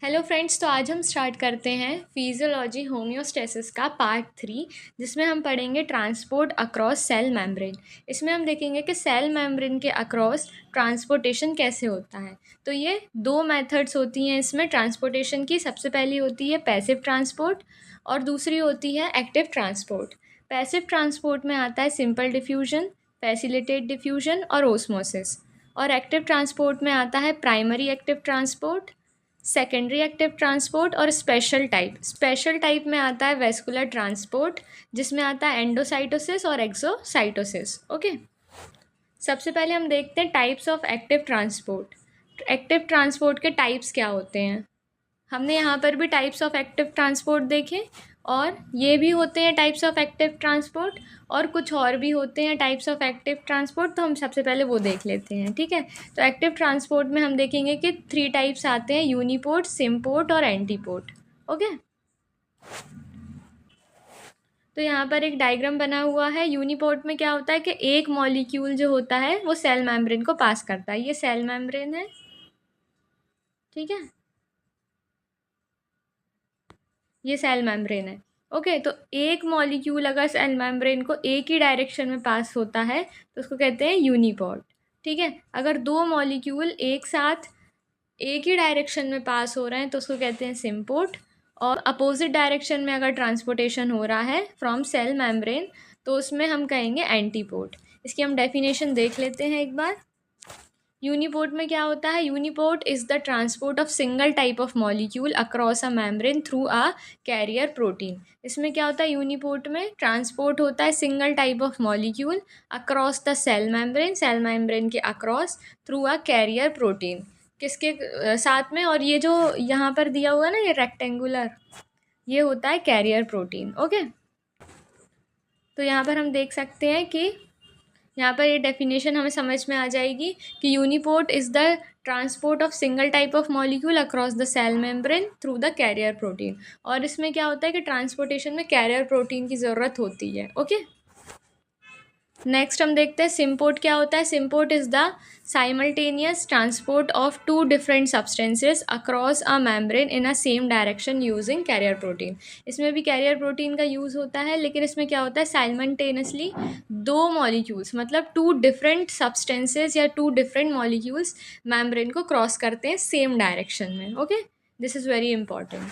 Hello friends, तो आज हम स्टार्ट करते हैं फिजियोलॉजी होम्योस्टेसिस का पार्ट 3, जिसमें हम पढ़ेंगे ट्रांसपोर्ट अक्रॉस सेल मेम्ब्रेन। इसमें हम देखेंगे कि सेल मेम्ब्रेन के अक्रॉस ट्रांसपोर्टेशन कैसे होता है। तो ये दो मेथड्स होती हैं इसमें ट्रांसपोर्टेशन की। सबसे पहली होती है पैसिव ट्रांसपोर्ट और दूसरी होती है एक्टिव ट्रांसपोर्ट। पैसिव ट्रांसपोर्ट में आता है सिंपल डिफ्यूजन, फैसिलिटेट डिफ्यूजन और ओस्मोसिस। और एक्टिव ट्रांसपोर्ट में आता है primary active transport, secondary active transport और स्पेशल टाइप में आता है वेस्कुलर ट्रांसपोर्ट, जिसमें आता है एंडोसाइटोसिस और एक्सोसाइटोसिस। ओके, सबसे पहले हम देखते हैं types of active transport. Active transport के टाइप्स क्या होते हैं। हमने यहाँ पर भी टाइप्स ऑफ एक्टिव ट्रांसपोर्ट देखे, और ये भी होते हैं टाइप्स ऑफ एक्टिव ट्रांसपोर्ट, और कुछ और भी होते हैं टाइप्स ऑफ एक्टिव ट्रांसपोर्ट। तो हम सबसे पहले वो देख लेते हैं, ठीक है। तो एक्टिव ट्रांसपोर्ट में हम देखेंगे कि 3 टाइप्स आते हैं, यूनिपोर्ट, सिम्पोर्ट और एंटीपोर्ट। ओके, तो यहाँ पर एक डायग्राम बना हुआ है। यूनिपोर्ट में क्या होता है कि एक मॉलिक्यूल जो होता है वो सेल मेम्ब्रेन को पास करता है। ये सेल मेम्ब्रेन है, ठीक है, ये सेल मेम्ब्रेन है। ओके, तो एक मॉलिक्यूल अगर सेल मेम्ब्रेन को एक ही डायरेक्शन में पास होता है तो उसको कहते हैं यूनिपोर्ट, ठीक है। अगर दो मॉलिक्यूल एक साथ एक ही डायरेक्शन में पास हो रहे हैं तो उसको कहते हैं सिम्पोर्ट। और अपोजिट डायरेक्शन में अगर ट्रांसपोर्टेशन हो रहा है फ्रॉम सेल मेम्ब्रेन तो उसमें हम कहेंगे एंटीपोर्ट। इसकी हम डेफिनेशन देख लेते हैं एक बार। यूनिपोर्ट में क्या होता है। Uniport is the transport of single type of molecule across a membrane through a carrier protein. इसमें क्या होता है, यूनिपोर्ट में ट्रांसपोर्ट होता है single type of molecule across the cell membrane के across through a carrier protein. किसके साथ में, और ये जो यहाँ पर दिया हुआ है ना, ये रेक्टेंगुलर, ये होता है कैरियर प्रोटीन। ओके, तो यहाँ पर हम देख सकते हैं कि यहाँ पर ये डेफिनेशन हमें समझ में आ जाएगी कि uniport is the transport of single type of molecule across the cell membrane through the carrier protein. और इसमें क्या होता है कि ट्रांसपोर्टेशन में कैरियर प्रोटीन की ज़रूरत होती है। ओके, नेक्स्ट हम देखते हैं सिम्पोर्ट क्या होता है। Symport is the simultaneous transport of two different substances across a membrane in a same direction using carrier protein. इसमें भी कैरियर प्रोटीन का यूज़ होता है, लेकिन इसमें क्या होता है, साइमल्टेनियसली दो मॉलिक्यूल्स, मतलब टू डिफरेंट सब्सटेंसेस या टू डिफरेंट मॉलिक्यूल्स मेम्ब्रेन को क्रॉस करते हैं सेम डायरेक्शन में। Okay, this is very important.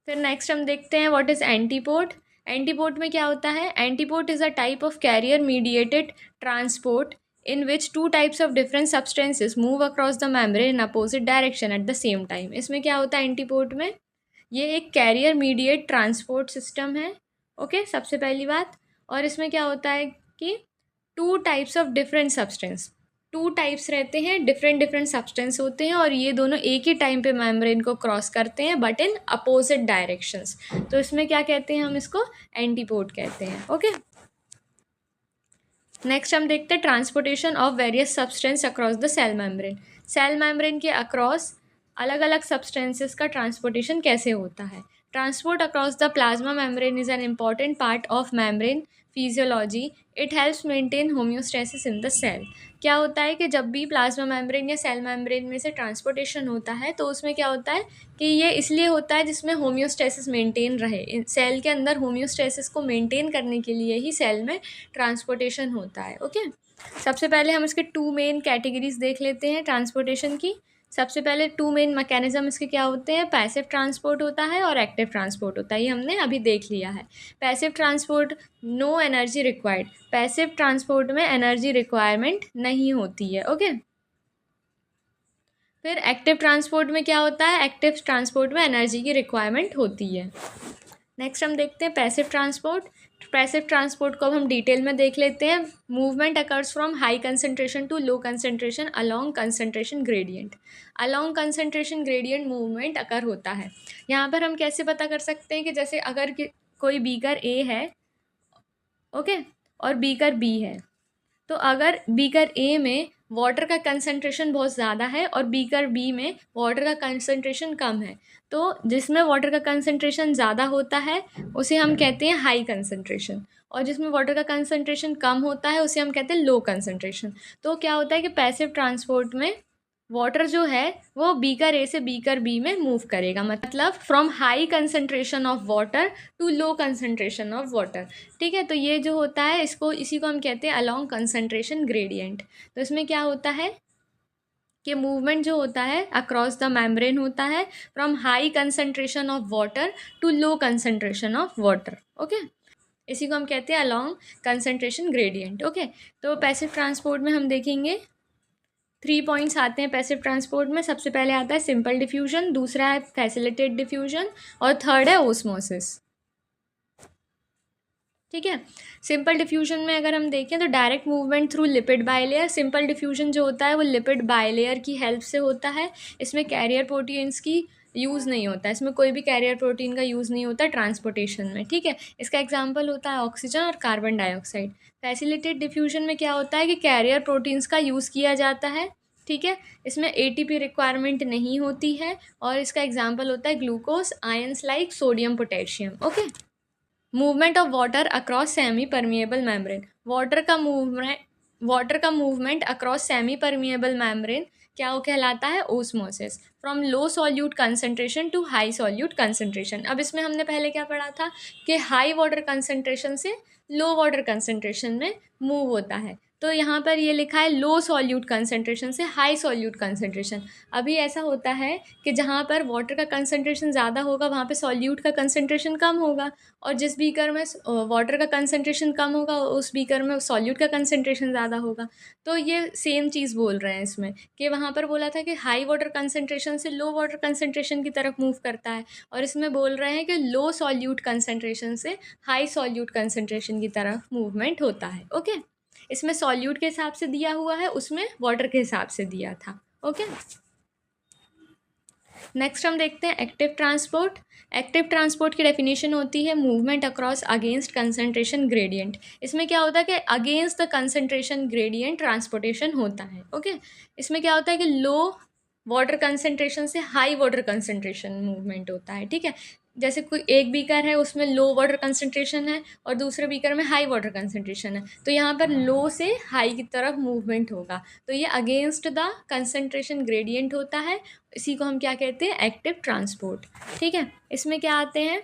फिर नेक्स्ट हम देखते हैं व्हाट इज़ एंटीपोर्ट। एंटीपोर्ट में क्या होता है। Antiport is a type of carrier mediated transport in which two types of different substances move across the membrane in opposite direction at the same time. इसमें क्या होता है एंटीपोर्ट में, ये एक कैरियर मीडिएट ट्रांसपोर्ट सिस्टम है। Okay, सबसे पहली बात। और इसमें क्या होता है कि two types of different substance, two types रहते हैं, डिफरेंट डिफरेंट सब्सटेंस होते हैं, और ये दोनों एक ही टाइम पे मेम्ब्रेन को क्रॉस करते हैं बट इन अपोजिट डायरेक्शंस। तो इसमें क्या कहते हैं, हम इसको एंटीपोर्ट कहते हैं। ओके, नेक्स्ट हम देखते हैं transportation of various substance across the cell membrane. Cell membrane के अक्रॉस अलग अलग सब्सटेंसेस का ट्रांसपोर्टेशन कैसे होता है। Transport across the plasma membrane is an important part of membrane physiology. It helps maintain homeostasis in the cell. क्या होता है कि जब भी प्लाज्मा मेम्ब्रेन या सेल मेम्ब्रेन में से ट्रांसपोर्टेशन होता है तो उसमें क्या होता है कि ये इसलिए होता है जिसमें होम्योस्टेसिस मेंटेन रहे। सेल के अंदर होम्योस्टेसिस को मेंटेन करने के लिए ही सेल में ट्रांसपोर्टेशन होता है। ओके, सबसे पहले हम इसके टू मेन कैटेगरीज देख लेते हैं ट्रांसपोर्टेशन की। सबसे पहले टू मेन मैकेनिज्म इसके क्या होते हैं, पैसिव ट्रांसपोर्ट होता है और एक्टिव ट्रांसपोर्ट होता है। ये हमने अभी देख लिया है। Passive transport, no energy required. Passive transport में एनर्जी रिक्वायरमेंट नहीं होती है। ओके, फिर एक्टिव ट्रांसपोर्ट में क्या होता है, एक्टिव ट्रांसपोर्ट में एनर्जी की रिक्वायरमेंट होती है। नेक्स्ट हम देखते हैं पैसिव ट्रांसपोर्ट। पैसिव ट्रांसपोर्ट को अब हम डिटेल में देख लेते हैं। Movement occurs from high concentration to low concentration along concentration gradient. Along concentration gradient movement occur होता है। यहाँ पर हम कैसे पता कर सकते हैं कि जैसे अगर कोई बीकर ए है, ओके, और बीकर बी है, तो अगर बीकर ए में वाटर का कंसंट्रेशन बहुत ज़्यादा है और बीकर बी में वाटर का कंसंट्रेशन कम है, तो जिसमें वाटर का कंसंट्रेशन ज़्यादा होता है उसे हम कहते हैं हाई कंसंट्रेशन, और जिसमें वाटर का कंसंट्रेशन कम होता है उसे हम कहते हैं लो कंसंट्रेशन। तो क्या होता है कि पैसिव ट्रांसपोर्ट में वाटर जो है वो बीकर ए से बीकर बी में मूव करेगा, मतलब from high concentration of water to low concentration of water. ठीक है, तो ये जो होता है इसी को हम कहते हैं अलोंग कंसंट्रेशन ग्रेडियंट। तो इसमें क्या होता है कि मूवमेंट जो होता है अक्रॉस द मेम्ब्रेन होता है from high concentration of water to low concentration of water. Okay, इसी को हम कहते हैं अलोंग कंसंट्रेशन ग्रेडियंट। ओके, तो पैसिव ट्रांसपोर्ट में हम देखेंगे 3 पॉइंट्स आते हैं पैसिव ट्रांसपोर्ट में। सबसे पहले आता है सिंपल डिफ्यूजन, दूसरा है फैसिलिटेट डिफ्यूजन और थर्ड है ओस्मोसिस। ठीक है, सिंपल डिफ्यूजन में अगर हम देखें तो direct movement through lipid bilayer. Simple diffusion जो होता है वो लिपिड बाइलेयर की हेल्प से होता है। इसमें कैरियर प्रोटीन्स की यूज़ नहीं होता, इसमें कोई भी कैरियर प्रोटीन का यूज़ नहीं होता ट्रांसपोर्टेशन में। ठीक है, इसका एग्जांपल होता है ऑक्सीजन और कार्बन डाइऑक्साइड। फैसिलिटेट डिफ्यूजन में क्या होता है कि कैरियर प्रोटीन्स का यूज़ किया जाता है। ठीक है, इसमें एटीपी रिक्वायरमेंट नहीं होती है और इसका एग्जाम्पल होता है glucose, ions like sodium, potassium. Okay, movement of water across semi permeable membrane. Water का movement across semi permeable membrane क्या वो कहलाता है? Osmosis. From low solute concentration to high solute concentration. अब इसमें हमने पहले क्या पढ़ा था कि हाई वाटर कंसंट्रेशन से लो वाटर कंसंट्रेशन में मूव होता है, तो यहाँ पर ये लिखा है लो सॉल्यूट कंसंट्रेशन से हाई सॉल्यूट कंसंट्रेशन। अभी ऐसा होता है कि जहाँ पर वाटर का कंसंट्रेशन ज़्यादा होगा वहाँ पे सॉल्यूट का कंसंट्रेशन कम होगा, और जिस बीकर में वाटर का कंसंट्रेशन कम होगा उस बीकर में सॉल्यूट का कंसंट्रेशन ज़्यादा होगा। तो ये सेम चीज़ बोल रहे हैं इसमें कि वहाँ पर बोला था कि हाई वाटर कंसंट्रेशन से लो वाटर कंसंट्रेशन की तरफ मूव करता है, और इसमें बोल रहे हैं कि लो सॉल्यूट कंसंट्रेशन से हाई सॉल्यूट कंसंट्रेशन की तरफ मूवमेंट होता है। ओके, इसमें सॉल्यूट के हिसाब से दिया हुआ है, उसमें वाटर के हिसाब से दिया था। ओके, नेक्स्ट हम देखते हैं एक्टिव ट्रांसपोर्ट। एक्टिव ट्रांसपोर्ट की डेफिनेशन होती है movement across against concentration gradient. इसमें क्या होता है कि against the concentration gradient transportation होता है। ओके, इसमें क्या होता है कि लो वाटर कंसंट्रेशन से हाई वाटर कंसंट्रेशन मूवमेंट होता है। ठीक है, जैसे कोई एक बीकर है उसमें लो वाटर कंसंट्रेशन है और दूसरे बीकर में हाई वाटर कंसंट्रेशन है, तो यहाँ पर लो से हाई की तरफ मूवमेंट होगा, तो ये अगेंस्ट द कंसंट्रेशन ग्रेडियंट होता है। इसी को हम क्या कहते हैं? Active transport. ठीक है, इसमें क्या आते हैं,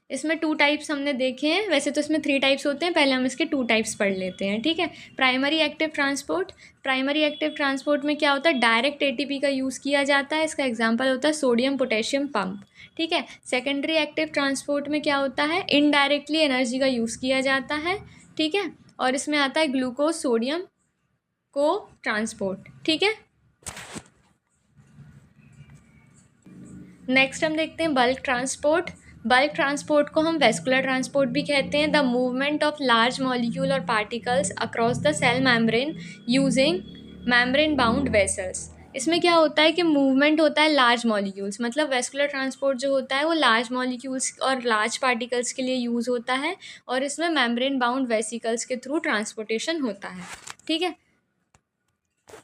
इसमें 2 टाइप्स हमने देखे हैं, वैसे तो इसमें 3 टाइप्स होते हैं, पहले हम इसके 2 टाइप्स पढ़ लेते हैं। ठीक है, primary active transport. Primary active transport में क्या होता है? डायरेक्ट एटीपी का यूज़ किया जाता है, इसका एग्जांपल होता है सोडियम पोटेशियम पंप। ठीक है, सेकेंडरी एक्टिव ट्रांसपोर्ट में क्या होता है? इनडायरेक्टली एनर्जी का यूज़ किया जाता है। ठीक है, और इसमें आता है ग्लूकोज सोडियम को ट्रांसपोर्ट। ठीक है, नेक्स्ट हम देखते हैं बल्क ट्रांसपोर्ट। बल्क ट्रांसपोर्ट को हम वेस्कुलर ट्रांसपोर्ट भी कहते हैं। The movement of large molecule और particles across the cell membrane using membrane bound vessels. इसमें क्या होता है कि मूवमेंट होता है लार्ज मॉलिक्यूल्स, मतलब वेस्कुलर ट्रांसपोर्ट जो होता है वो लार्ज मॉलिक्यूल्स और लार्ज पार्टिकल्स के लिए यूज़ होता है, और इसमें मेम्ब्रेन बाउंड वेसिकल्स के थ्रू ट्रांसपोर्टेशन होता है। ठीक है,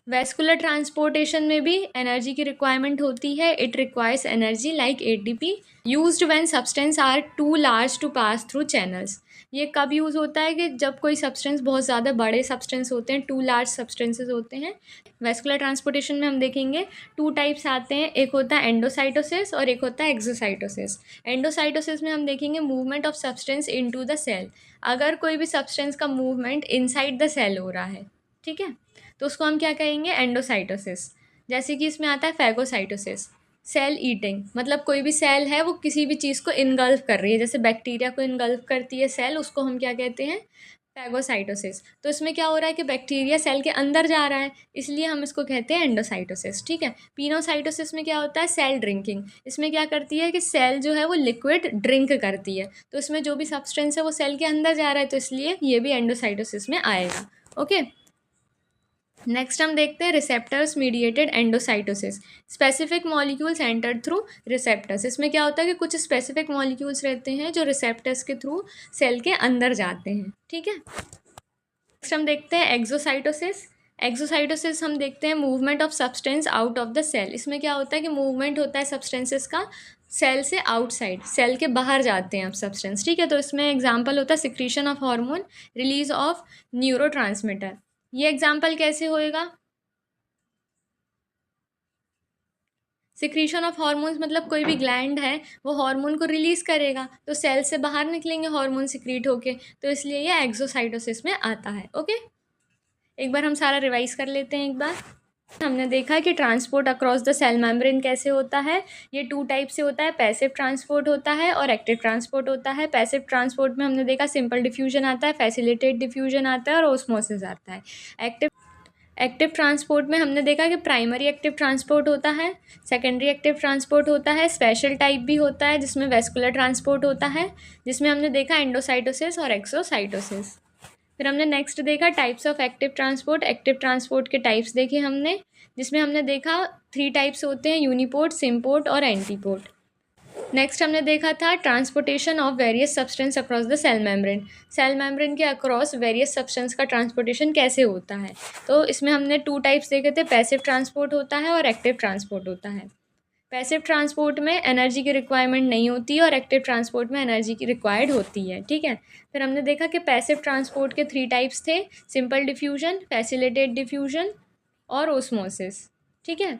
वेस्कुलर ट्रांसपोर्टेशन में भी एनर्जी की रिक्वायरमेंट होती है। It requires energy like ATP used when substance are too large to pass through channels. ये कब यूज़ होता है कि जब कोई सब्सटेंस बहुत ज़्यादा बड़े सब्सटेंस होते हैं, टू लार्ज सब्सटेंसेस होते हैं। वेस्कुलर ट्रांसपोर्टेशन में हम देखेंगे 2 टाइप्स आते हैं, एक होता है एंडोसाइटोसिस और एक होता है एक्सोसाइटोसिस। एंडोसाइटोसिस में हम देखेंगे movement of substance into the cell. अगर कोई भी सब्सटेंस का मूवमेंट इनसाइड द सेल हो रहा है, ठीक है, तो उसको हम क्या कहेंगे? एंडोसाइटोसिस। जैसे कि इसमें आता है फैगोसाइटोसिस, सेल ईटिंग, मतलब कोई भी सेल है वो किसी भी चीज़ को इनगल्फ कर रही है, जैसे बैक्टीरिया को इनगल्फ करती है सेल, उसको हम क्या कहते हैं? फैगोसाइटोसिस। तो इसमें क्या हो रहा है कि बैक्टीरिया सेल के अंदर जा रहा है, इसलिए हम इसको कहते हैं एंडोसाइटोसिस। ठीक है, पिनोसाइटोसिस में क्या होता है? Cell drinking. इसमें क्या करती है कि सेल जो है वो लिक्विड ड्रिंक करती है, तो इसमें जो भी सब्सटेंस है वो सेल के अंदर जा रहा है, तो इसलिए ये भी एंडोसाइटोसिस में आएगा। ओके, नेक्स्ट हम देखते हैं receptors mediated endocytosis. Specific molecules entered through receptors. इसमें क्या होता है कि कुछ स्पेसिफिक मॉलिक्यूल्स रहते हैं जो रिसेप्टर्स के थ्रू सेल के अंदर जाते हैं। ठीक है, नेक्स्ट हम देखते हैं एक्सोसाइटोसिस। एक्सोसाइटोसिस हम देखते हैं movement of substance out of the cell. इसमें क्या होता है कि मूवमेंट होता है सब्सटेंसेस का सेल से आउटसाइड, सेल के बाहर जाते हैं अब सब्सटेंस। ठीक है, तो इसमें एग्जांपल होता है secretion of hormone, release of neurotransmitter. ये एग्जाम्पल कैसे होएगा? सिक्रीशन ऑफ हार्मोन्स मतलब कोई भी ग्लैंड है वो हार्मोन को रिलीज़ करेगा, तो सेल से बाहर निकलेंगे हार्मोन सिक्रीट होके, तो इसलिए ये एक्सोसाइटोसिस में आता है। ओके, एक बार हम सारा रिवाइज कर लेते हैं। एक बार हमने देखा कि transport across the cell membrane कैसे होता है। ये 2 टाइप से होता है, पैसिव ट्रांसपोर्ट होता है और एक्टिव ट्रांसपोर्ट होता है। पैसिव ट्रांसपोर्ट में हमने देखा सिंपल डिफ्यूजन आता है, फैसिलिटेटेड डिफ्यूजन आता है और ऑस्मोसिस आता है। एक्टिव ट्रांसपोर्ट में हमने देखा कि प्राइमरी एक्टिव ट्रांसपोर्ट होता है, सेकेंडरी एक्टिव ट्रांसपोर्ट होता है, स्पेशल टाइप भी होता है जिसमें वेस्कुलर ट्रांसपोर्ट होता है, जिसमें हमने देखा एंडोसाइटोसिस और एक्सोसाइटोसिस। फिर हमने नेक्स्ट देखा types of active transport. Active transport के टाइप्स देखे हमने, जिसमें हमने देखा 3 टाइप्स होते हैं, यूनिपोर्ट, सिम्पोर्ट और एंटीपोर्ट। नेक्स्ट हमने देखा था transportation of various substance across the cell membrane. Cell membrane के अक्रॉस वेरियस सब्सटेंस का ट्रांसपोर्टेशन कैसे होता है। तो इसमें हमने 2 टाइप्स देखे थे, पैसिव ट्रांसपोर्ट होता है और एक्टिव ट्रांसपोर्ट होता है। पैसिव ट्रांसपोर्ट में एनर्जी की रिक्वायरमेंट नहीं होती है और एक्टिव ट्रांसपोर्ट में एनर्जी की रिक्वायर्ड होती है। ठीक है, फिर हमने देखा कि पैसिव ट्रांसपोर्ट के 3 टाइप्स थे, सिंपल डिफ्यूजन, फैसिलिटेटेड डिफ्यूजन और ओस्मोसिस। ठीक है,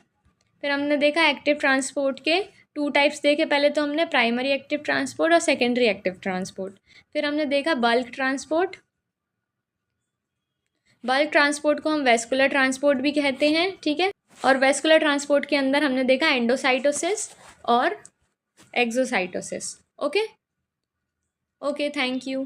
फिर हमने देखा एक्टिव ट्रांसपोर्ट के 2 टाइप्स देखे। पहले तो हमने प्राइमरी एक्टिव ट्रांसपोर्ट और सेकेंडरी एक्टिव ट्रांसपोर्ट। फिर हमने देखा बल्क ट्रांसपोर्ट। बल्क ट्रांसपोर्ट को हम वेस्कुलर ट्रांसपोर्ट भी कहते हैं। ठीक है, और वेस्कुलर ट्रांसपोर्ट के अंदर हमने देखा एंडोसाइटोसिस और एक्सोसाइटोसिस। Okay, thank you.